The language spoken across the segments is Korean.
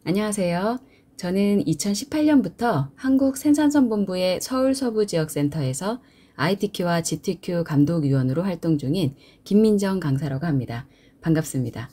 안녕하세요. 저는 2018년부터 한국생산선본부의 서울서부지역센터에서 ITQ와 GTQ 감독위원으로 활동 중인 김민정 강사라고 합니다. 반갑습니다.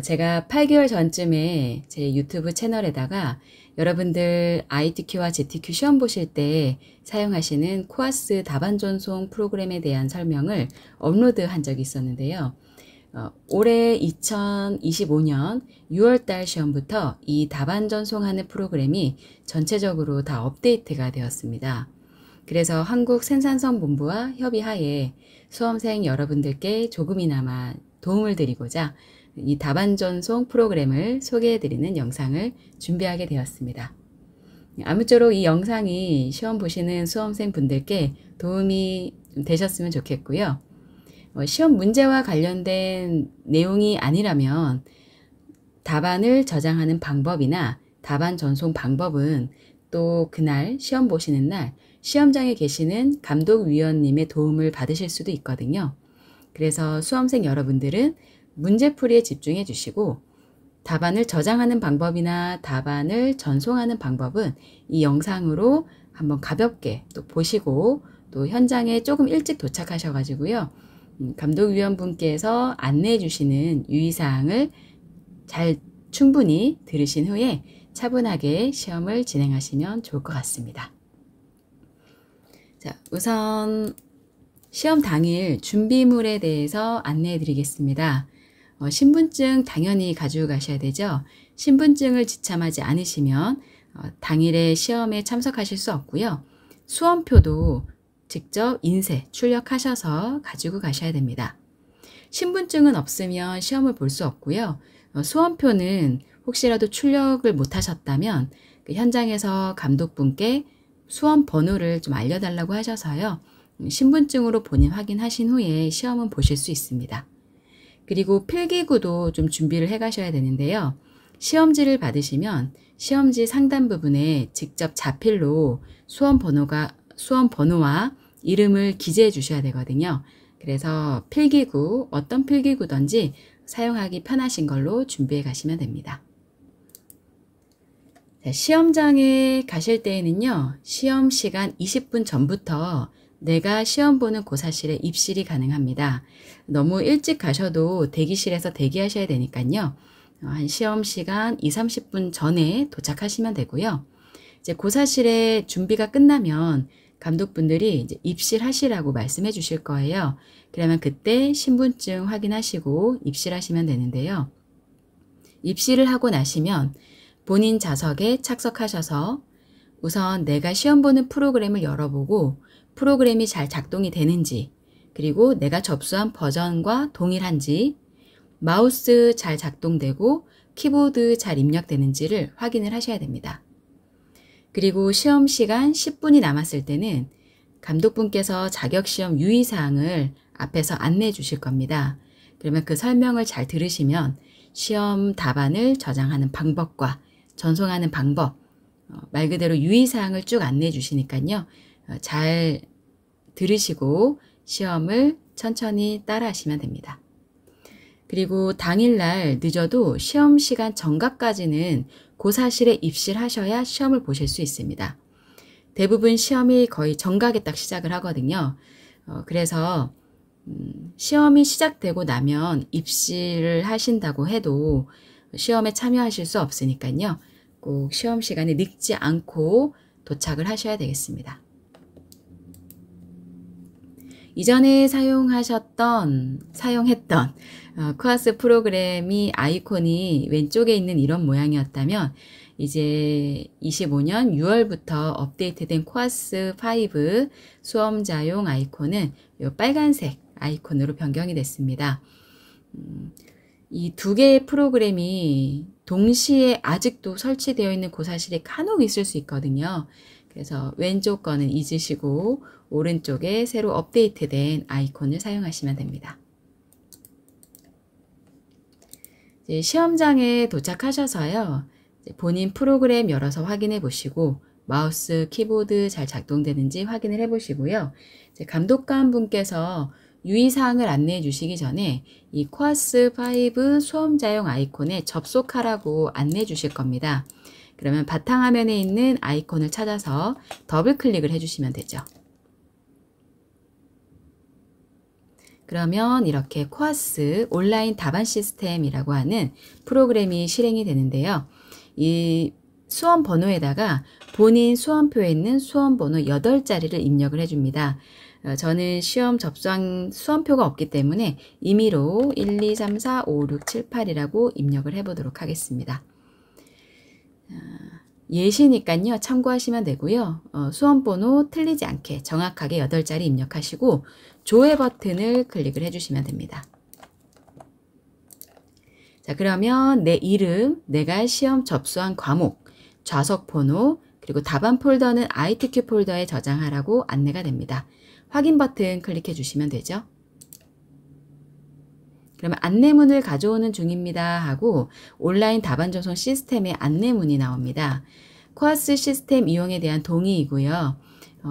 제가 8개월 전쯤에 제 유튜브 채널에다가 여러분들 ITQ와 GTQ 시험 보실 때 사용하시는 코아스 답안전송 프로그램에 대한 설명을 업로드한 적이 있었는데요. 올해 2025년 6월달 시험부터 이 답안 전송하는 프로그램이 전체적으로 다 업데이트가 되었습니다. 그래서 한국생산성본부와 협의하에 수험생 여러분들께 조금이나마 도움을 드리고자 이 답안 전송 프로그램을 소개해드리는 영상을 준비하게 되었습니다. 아무쪼록 이 영상이 시험 보시는 수험생 분들께 도움이 되셨으면 좋겠고요. 시험 문제와 관련된 내용이 아니라면 답안을 저장하는 방법이나 답안 전송 방법은 또 그날 시험 보시는 날 시험장에 계시는 감독위원님의 도움을 받으실 수도 있거든요. 그래서 수험생 여러분들은 문제풀이에 집중해 주시고 답안을 저장하는 방법이나 답안을 전송하는 방법은 이 영상으로 한번 가볍게 또 보시고 또 현장에 조금 일찍 도착하셔가지고요. 감독위원분께서 안내해 주시는 유의사항을 잘 충분히 들으신 후에 차분하게 시험을 진행하시면 좋을 것 같습니다. 자, 우선 시험 당일 준비물에 대해서 안내해 드리겠습니다. 신분증 당연히 가지고 가셔야 되죠. 신분증을 지참하지 않으시면 당일에 시험에 참석하실 수 없고요. 수험표도 직접 인쇄, 출력하셔서 가지고 가셔야 됩니다. 신분증은 없으면 시험을 볼 수 없고요. 수험표는 혹시라도 출력을 못 하셨다면 그 현장에서 감독분께 수험 번호를 좀 알려달라고 하셔서요. 신분증으로 본인 확인하신 후에 시험은 보실 수 있습니다. 그리고 필기구도 좀 준비를 해 가셔야 되는데요. 시험지를 받으시면 시험지 상단 부분에 직접 자필로 수험 번호와 이름을 기재해 주셔야 되거든요. 그래서 필기구, 어떤 필기구든지 사용하기 편하신 걸로 준비해 가시면 됩니다. 자, 시험장에 가실 때에는요, 시험 시간 20분 전부터 내가 시험 보는 고사실에 입실이 가능합니다. 너무 일찍 가셔도 대기실에서 대기하셔야 되니까요. 한 시험 시간 20-30분 전에 도착하시면 되고요. 이제 고사실에 준비가 끝나면 감독분들이 이제 입실하시라고 말씀해 주실 거예요. 그러면 그때 신분증 확인하시고 입실하시면 되는데요. 입실을 하고 나시면 본인 좌석에 착석하셔서 우선 내가 시험 보는 프로그램을 열어보고 프로그램이 잘 작동이 되는지, 그리고 내가 접수한 버전과 동일한지, 마우스 잘 작동되고 키보드 잘 입력되는지를 확인을 하셔야 됩니다. 그리고 시험 시간 10분이 남았을 때는 감독분께서 자격시험 유의사항을 앞에서 안내해 주실 겁니다. 그러면 그 설명을 잘 들으시면 시험 답안을 저장하는 방법과 전송하는 방법, 말 그대로 유의사항을 쭉 안내해 주시니까요. 잘 들으시고 시험을 천천히 따라 하시면 됩니다. 그리고 당일날 늦어도 시험 시간 정각까지는 고사실에 입실하셔야 시험을 보실 수 있습니다. 대부분 시험이 거의 정각에 딱 시작을 하거든요. 그래서 시험이 시작되고 나면 입실을 하신다고 해도 시험에 참여하실 수 없으니까요. 꼭 시험 시간에 늦지 않고 도착을 하셔야 되겠습니다. 이전에 사용했던 코아스 프로그램이 아이콘이 왼쪽에 있는 이런 모양이었다면 이제 25년 6월부터 업데이트된 코아스 5 수험자용 아이콘은 이 빨간색 아이콘으로 변경이 됐습니다. 이 두 개의 프로그램이 동시에 아직도 설치되어 있는 고사실이 간혹 있을 수 있거든요. 그래서 왼쪽 거는 잊으시고 오른쪽에 새로 업데이트된 아이콘을 사용하시면 됩니다. 이제 시험장에 도착하셔서요. 본인 프로그램 열어서 확인해 보시고 마우스, 키보드 잘 작동되는지 확인을 해 보시고요. 감독관 분께서 유의사항을 안내해 주시기 전에 이 코아스 5 수험자용 아이콘에 접속하라고 안내해 주실 겁니다. 그러면 바탕화면에 있는 아이콘을 찾아서 더블 클릭을 해주시면 되죠. 그러면 이렇게 코아스 온라인 답안 시스템이라고 하는 프로그램이 실행이 되는데요. 이 수험 번호에다가 본인 수험표에 있는 수험 번호 8자리를 입력을 해줍니다. 저는 시험 접수한 수험표가 없기 때문에 임의로 1, 2, 3, 4, 5, 6, 7, 8이라고 입력을 해보도록 하겠습니다. 예시니까요. 참고하시면 되고요. 수험번호 틀리지 않게 정확하게 8자리 입력하시고 조회 버튼을 클릭을 해주시면 됩니다. 자, 그러면 내 이름, 내가 시험 접수한 과목, 좌석 번호, 그리고 답안 폴더는 ITQ 폴더에 저장하라고 안내가 됩니다. 확인 버튼 클릭해 주시면 되죠. 그러면 안내문을 가져오는 중입니다 하고 온라인 답안 전송 시스템의 안내문이 나옵니다. 코아스 시스템 이용에 대한 동의이고요.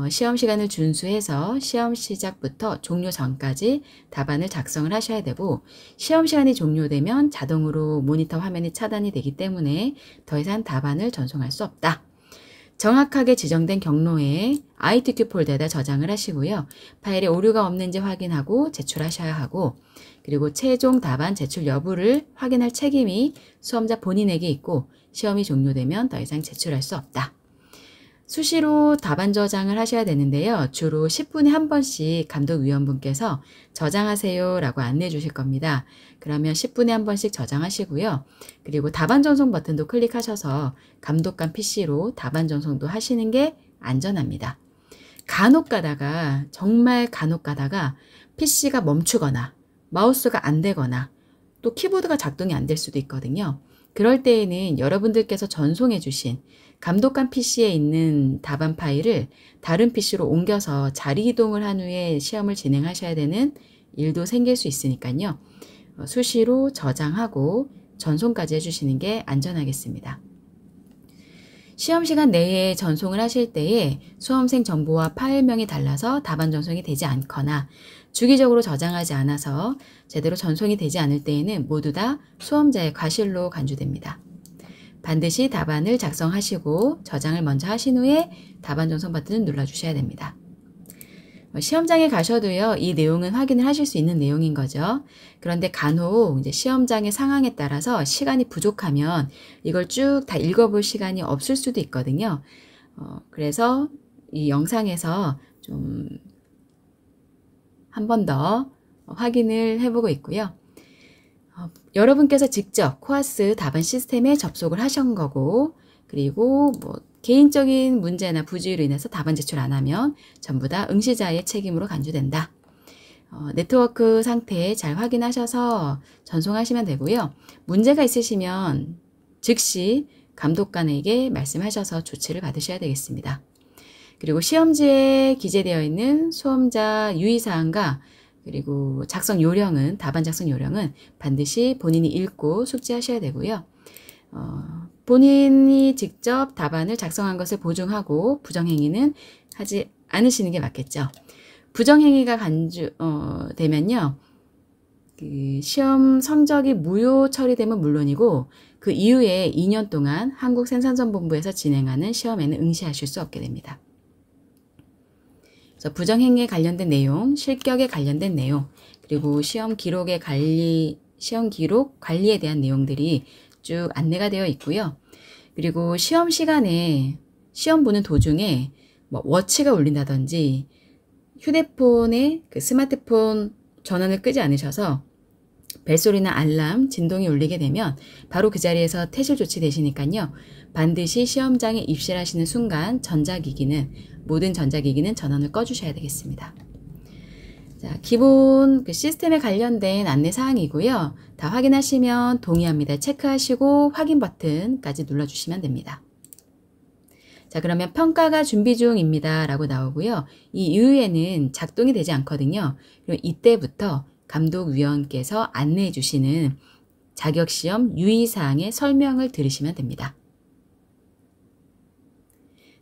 시험 시간을 준수해서 시험 시작부터 종료 전까지 답안을 작성을 하셔야 되고 시험 시간이 종료되면 자동으로 모니터 화면이 차단이 되기 때문에 더 이상 답안을 전송할 수 없다. 정확하게 지정된 경로에 ITQ 폴더에다 저장을 하시고요. 파일에 오류가 없는지 확인하고 제출하셔야 하고 그리고 최종 답안 제출 여부를 확인할 책임이 수험자 본인에게 있고 시험이 종료되면 더 이상 제출할 수 없다. 수시로 답안 저장을 하셔야 되는데요. 주로 10분에 한 번씩 감독위원분께서 저장하세요 라고 안내해 주실 겁니다. 그러면 10분에 한 번씩 저장하시고요. 그리고 답안 전송 버튼도 클릭하셔서 감독관 PC로 답안 전송도 하시는 게 안전합니다. 간혹 가다가 정말 간혹 가다가 PC가 멈추거나 마우스가 안 되거나 또 키보드가 작동이 안 될 수도 있거든요. 그럴 때에는 여러분들께서 전송해 주신 감독관 PC에 있는 답안 파일을 다른 PC로 옮겨서 자리 이동을 한 후에 시험을 진행하셔야 되는 일도 생길 수 있으니까요. 수시로 저장하고 전송까지 해주시는 게 안전하겠습니다. 시험 시간 내에 전송을 하실 때에 수험생 정보와 파일명이 달라서 답안 전송이 되지 않거나 주기적으로 저장하지 않아서 제대로 전송이 되지 않을 때에는 모두 다 수험자의 과실로 간주됩니다. 반드시 답안을 작성하시고 저장을 먼저 하신 후에 답안 전송 버튼을 눌러주셔야 됩니다. 시험장에 가셔도요, 이 내용은 확인을 하실 수 있는 내용인 거죠. 그런데 간혹 이제 시험장의 상황에 따라서 시간이 부족하면 이걸 쭉 다 읽어볼 시간이 없을 수도 있거든요. 그래서 이 영상에서 좀 한 번 더 확인을 해보고 있고요. 여러분께서 직접 코아스 답안 시스템에 접속을 하신 거고 그리고 뭐 개인적인 문제나 부주의로 인해서 답안 제출 안 하면 전부 다 응시자의 책임으로 간주된다. 네트워크 상태 잘 확인하셔서 전송하시면 되고요. 문제가 있으시면 즉시 감독관에게 말씀하셔서 조치를 받으셔야 되겠습니다. 그리고 시험지에 기재되어 있는 수험자 유의사항과 그리고 작성 요령은 답안 작성 요령은 반드시 본인이 읽고 숙지하셔야 되고요. 본인이 직접 답안을 작성한 것을 보증하고 부정행위는 하지 않으시는 게 맞겠죠. 부정행위가 되면요. 그 시험 성적이 무효 처리되면 물론이고 그 이후에 2년 동안 한국생산성본부에서 진행하는 시험에는 응시하실 수 없게 됩니다. 그래서 부정행위에 관련된 내용, 실격에 관련된 내용, 그리고 시험 기록 관리에 대한 내용들이 쭉 안내가 되어 있고요. 그리고 시험 시간에 시험 보는 도중에 뭐 워치가 울린다든지 휴대폰에 그 스마트폰 전원을 끄지 않으셔서 벨소리나 알람, 진동이 울리게 되면 바로 그 자리에서 퇴실 조치 되시니까요. 반드시 시험장에 입실하시는 순간 모든 전자기기는 전원을 꺼주셔야 되겠습니다. 자, 기본 그 시스템에 관련된 안내사항이고요. 다 확인하시면 동의합니다. 체크하시고 확인 버튼까지 눌러주시면 됩니다. 자, 그러면 평가가 준비 중입니다 라고 나오고요. 이 이후에는 작동이 되지 않거든요. 그리고 이때부터 감독위원께서 안내해 주시는 자격시험 유의사항의 설명을 들으시면 됩니다.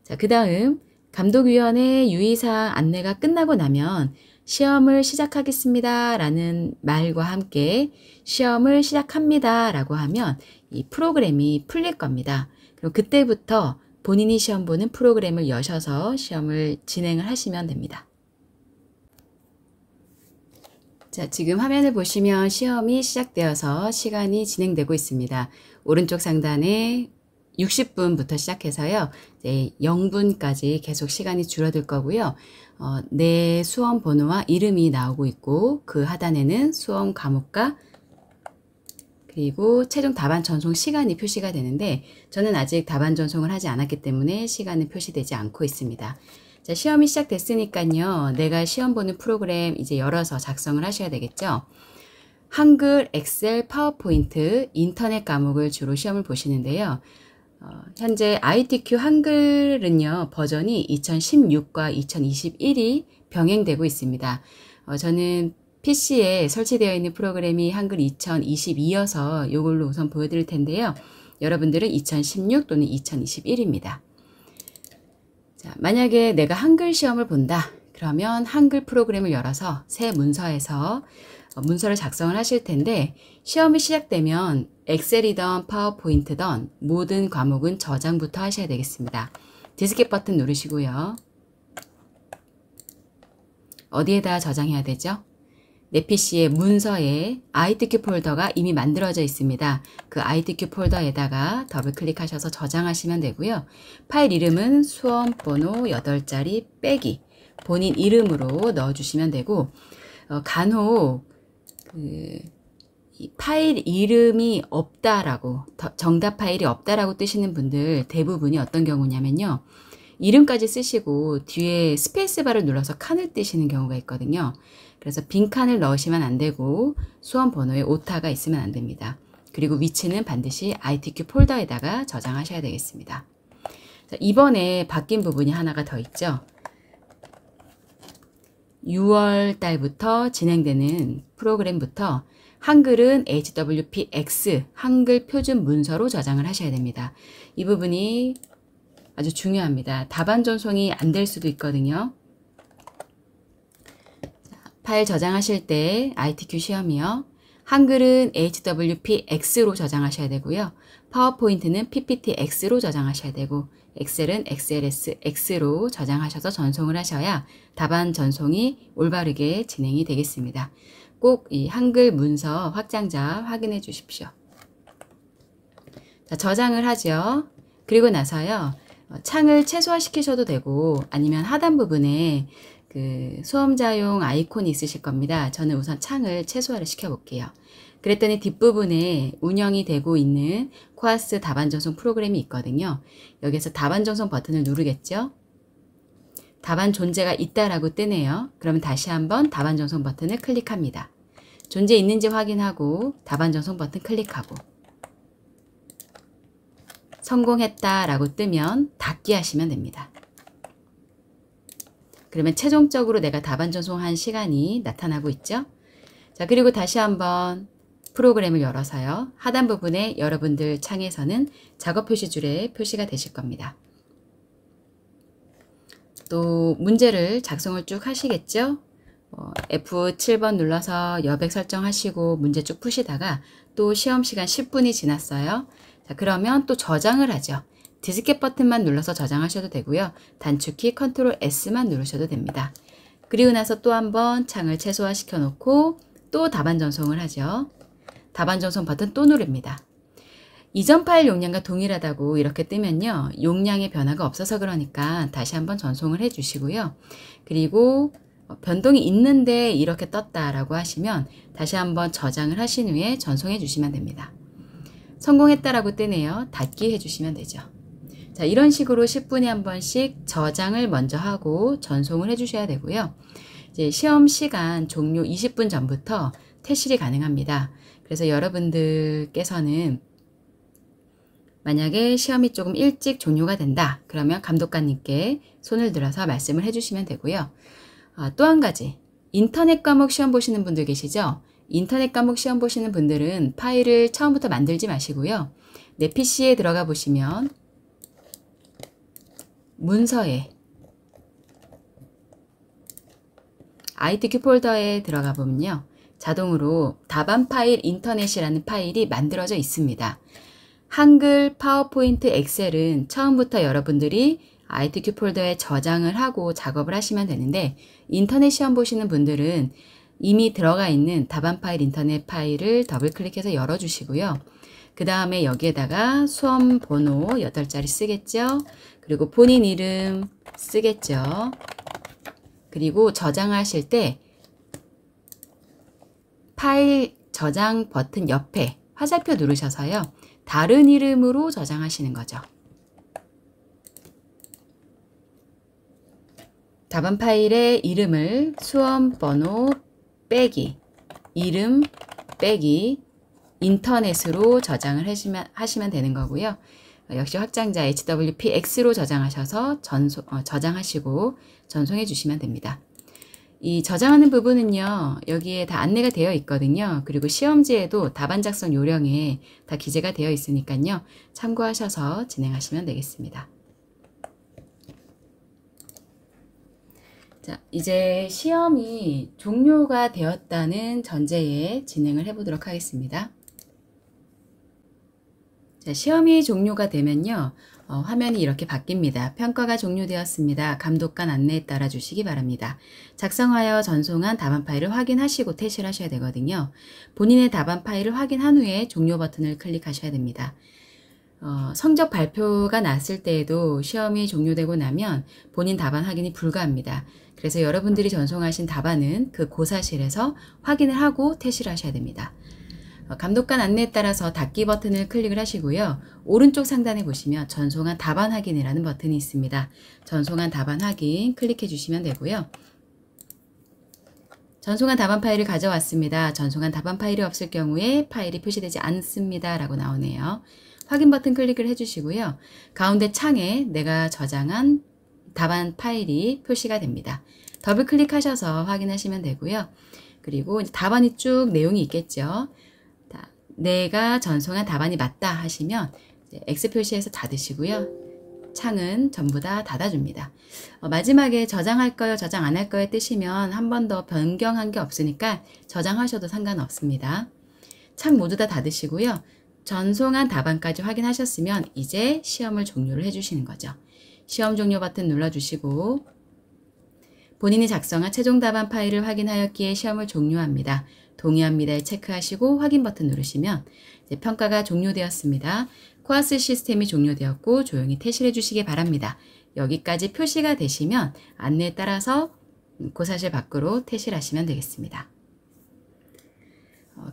자, 그 다음 감독위원회 유의사항 안내가 끝나고 나면 시험을 시작하겠습니다 라는 말과 함께 시험을 시작합니다 라고 하면 이 프로그램이 풀릴 겁니다. 그럼 그때부터 본인이 시험 보는 프로그램을 여셔서 시험을 진행을 하시면 됩니다. 자, 지금 화면을 보시면 시험이 시작되어서 시간이 진행되고 있습니다. 오른쪽 상단에 60분부터 시작해서요. 이제 0분까지 계속 시간이 줄어들 거고요. 내 수험 번호와 이름이 나오고 있고 그 하단에는 수험 과목과 그리고 최종 답안 전송 시간이 표시가 되는데 저는 아직 답안 전송을 하지 않았기 때문에 시간은 표시되지 않고 있습니다. 자, 시험이 시작됐으니까요. 내가 시험 보는 프로그램 이제 열어서 작성을 하셔야 되겠죠. 한글, 엑셀, 파워포인트, 인터넷 과목을 주로 시험을 보시는데요. 현재 ITQ 한글은요. 버전이 2016과 2021이 병행되고 있습니다. 저는 PC에 설치되어 있는 프로그램이 한글 2022여서 이걸로 우선 보여드릴 텐데요. 여러분들은 2016 또는 2021입니다. 자, 만약에 내가 한글 시험을 본다. 그러면 한글 프로그램을 열어서 새 문서에서 문서를 작성을 하실 텐데 시험이 시작되면 엑셀이든 파워포인트든 모든 과목은 저장부터 하셔야 되겠습니다. 디스켓 버튼 누르시고요. 어디에다 저장해야 되죠? 내 PC의 문서에 ITQ 폴더가 이미 만들어져 있습니다. 그 ITQ 폴더에다가 더블 클릭하셔서 저장하시면 되고요. 파일 이름은 수험 번호 8자리 빼기 본인 이름으로 넣어주시면 되고 간혹 이 파일 이름이 없다라고 정답 파일이 없다라고 뜨시는 분들 대부분이 어떤 경우냐면요. 이름까지 쓰시고 뒤에 스페이스바를 눌러서 칸을 뜨시는 경우가 있거든요. 그래서 빈 칸을 넣으시면 안 되고 수험 번호에 오타가 있으면 안 됩니다. 그리고 위치는 반드시 ITQ 폴더에다가 저장하셔야 되겠습니다. 자, 이번에 바뀐 부분이 하나가 더 있죠. 6월 달부터 진행되는 프로그램부터 한글은 HWPX 한글 표준 문서로 저장을 하셔야 됩니다. 이 부분이 아주 중요합니다. 답안 전송이 안 될 수도 있거든요. 파일 저장하실 때 ITQ 시험이요. 한글은 HWPX로 저장하셔야 되고요. 파워포인트는 PPTX로 저장하셔야 되고 엑셀은 XLSX로 저장하셔서 전송을 하셔야 답안 전송이 올바르게 진행이 되겠습니다. 꼭 이 한글 문서 확장자 확인해 주십시오. 자, 저장을 하죠. 그리고 나서요. 창을 최소화시키셔도 되고 아니면 하단 부분에 그 수험자용 아이콘이 있으실 겁니다. 저는 우선 창을 최소화를 시켜볼게요. 그랬더니 뒷부분에 운영이 되고 있는 코아스 답안 전송 프로그램이 있거든요. 여기서 답안 전송 버튼을 누르겠죠. 답안 존재가 있다라고 뜨네요. 그러면 다시 한번 답안 전송 버튼을 클릭합니다. 존재 있는지 확인하고 답안 전송 버튼 클릭하고 성공했다라고 뜨면 닫기 하시면 됩니다. 그러면 최종적으로 내가 답안 전송한 시간이 나타나고 있죠. 자, 그리고 다시 한번 프로그램을 열어서요. 하단 부분에 여러분들 창에서는 작업 표시줄에 표시가 되실 겁니다. 또 문제를 작성을 쭉 하시겠죠. F7번 눌러서 여백 설정하시고 문제 쭉 푸시다가 또 시험 시간 10분이 지났어요. 자, 그러면 또 저장을 하죠. 디스켓 버튼만 눌러서 저장하셔도 되고요. 단축키 컨트롤 S만 누르셔도 됩니다. 그리고 나서 또 한번 창을 최소화시켜 놓고 또 답안 전송을 하죠. 답안 전송 버튼 또 누릅니다. 이전 파일 용량과 동일하다고 이렇게 뜨면요. 용량의 변화가 없어서 그러니까 다시 한번 전송을 해 주시고요. 그리고 변동이 있는데 이렇게 떴다라고 하시면 다시 한번 저장을 하신 후에 전송해 주시면 됩니다. 성공했다라고 뜨네요. 닫기 해주시면 되죠. 자, 이런 식으로 10분에 한 번씩 저장을 먼저 하고 전송을 해주셔야 되고요. 이제 시험 시간 종료 20분 전부터 퇴실이 가능합니다. 그래서 여러분들께서는 만약에 시험이 조금 일찍 종료가 된다. 그러면 감독관님께 손을 들어서 말씀을 해주시면 되고요. 또 한 가지, 인터넷 과목 시험 보시는 분들 계시죠? 인터넷 과목 시험 보시는 분들은 파일을 처음부터 만들지 마시고요. 내 PC에 들어가 보시면 문서에 ITQ 폴더에 들어가 보면요. 자동으로 답안 파일 인터넷이라는 파일이 만들어져 있습니다. 한글, 파워포인트, 엑셀은 처음부터 여러분들이 ITQ 폴더에 저장을 하고 작업을 하시면 되는데 인터넷 시험 보시는 분들은 이미 들어가 있는 답안 파일 인터넷 파일을 더블 클릭해서 열어주시고요. 그 다음에 여기에다가 수험 번호 8자리 쓰겠죠. 그리고 본인 이름 쓰겠죠. 그리고 저장하실 때 파일 저장 버튼 옆에 화살표 누르셔서요. 다른 이름으로 저장하시는 거죠. 답안 파일의 이름을 수험 번호 빼기, 이름 빼기, 인터넷으로 저장을 하시면 되는 거고요. 역시 확장자 HWPX로 저장하셔서 저장하시고 전송해 주시면 됩니다. 이 저장하는 부분은요. 여기에 다 안내가 되어 있거든요. 그리고 시험지에도 답안 작성 요령에 다 기재가 되어 있으니까요. 참고하셔서 진행하시면 되겠습니다. 자, 이제 시험이 종료가 되었다는 전제에 진행을 해보도록 하겠습니다. 자, 시험이 종료가 되면요. 화면이 이렇게 바뀝니다. 평가가 종료되었습니다. 감독관 안내에 따라 주시기 바랍니다. 작성하여 전송한 답안 파일을 확인하시고 퇴실을 하셔야 되거든요. 본인의 답안 파일을 확인한 후에 종료 버튼을 클릭하셔야 됩니다. 성적 발표가 났을 때에도 시험이 종료되고 나면 본인 답안 확인이 불가합니다. 그래서 여러분들이 전송하신 답안은 그 고사실에서 확인을 하고 퇴실을 하셔야 됩니다. 감독관 안내에 따라서 닫기 버튼을 클릭을 하시고요. 오른쪽 상단에 보시면 전송한 답안 확인이라는 버튼이 있습니다. 전송한 답안 확인 클릭해 주시면 되고요. 전송한 답안 파일을 가져왔습니다. 전송한 답안 파일이 없을 경우에 파일이 표시되지 않습니다. 라고 나오네요. 확인 버튼 클릭을 해주시고요. 가운데 창에 내가 저장한 답안 파일이 표시가 됩니다. 더블 클릭하셔서 확인하시면 되고요. 그리고 이제 답안이 쭉 내용이 있겠죠. 내가 전송한 답안이 맞다 하시면 X 표시해서 닫으시고요. 창은 전부 다 닫아줍니다. 마지막에 저장할까요? 저장 안 할까요? 뜨시면 한 번 더 변경한 게 없으니까 저장하셔도 상관없습니다. 창 모두 다 닫으시고요. 전송한 답안까지 확인하셨으면 이제 시험을 종료를 해주시는 거죠. 시험 종료 버튼 눌러주시고 본인이 작성한 최종 답안 파일을 확인하였기에 시험을 종료합니다. 동의합니다에 체크하시고 확인 버튼 누르시면 이제 평가가 종료되었습니다. 코아스 시스템이 종료되었고 조용히 퇴실해 주시기 바랍니다. 여기까지 표시가 되시면 안내에 따라서 고사실 밖으로 퇴실하시면 되겠습니다.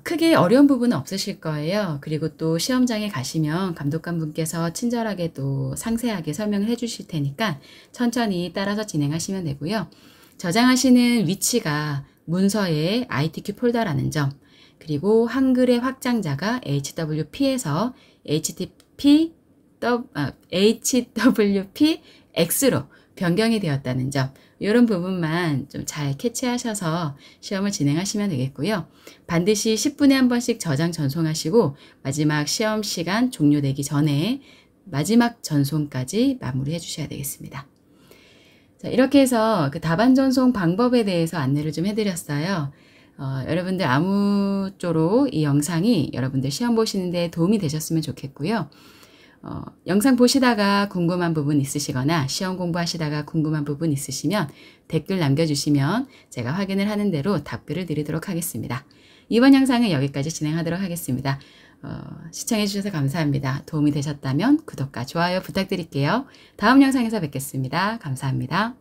크게 어려운 부분은 없으실 거예요. 그리고 또 시험장에 가시면 감독관 분께서 친절하게 또 상세하게 설명을 해 주실 테니까 천천히 따라서 진행하시면 되고요. 저장하시는 위치가 문서의 ITQ 폴더라는 점, 그리고 한글의 확장자가 HWP에서 HWPX로 변경이 되었다는 점, 이런 부분만 좀 잘 캐치하셔서 시험을 진행하시면 되겠고요. 반드시 10분에 한 번씩 저장 전송하시고 마지막 시험 시간 종료되기 전에 마지막 전송까지 마무리해 주셔야 되겠습니다. 자, 이렇게 해서 그 답안 전송 방법에 대해서 안내를 좀 해드렸어요. 여러분들 아무쪼록 이 영상이 여러분들 시험 보시는데 도움이 되셨으면 좋겠고요. 영상 보시다가 궁금한 부분 있으시거나 시험 공부하시다가 궁금한 부분 있으시면 댓글 남겨주시면 제가 확인을 하는 대로 답글을 드리도록 하겠습니다. 이번 영상은 여기까지 진행하도록 하겠습니다. 시청해주셔서 감사합니다. 도움이 되셨다면 구독과 좋아요 부탁드릴게요. 다음 영상에서 뵙겠습니다. 감사합니다.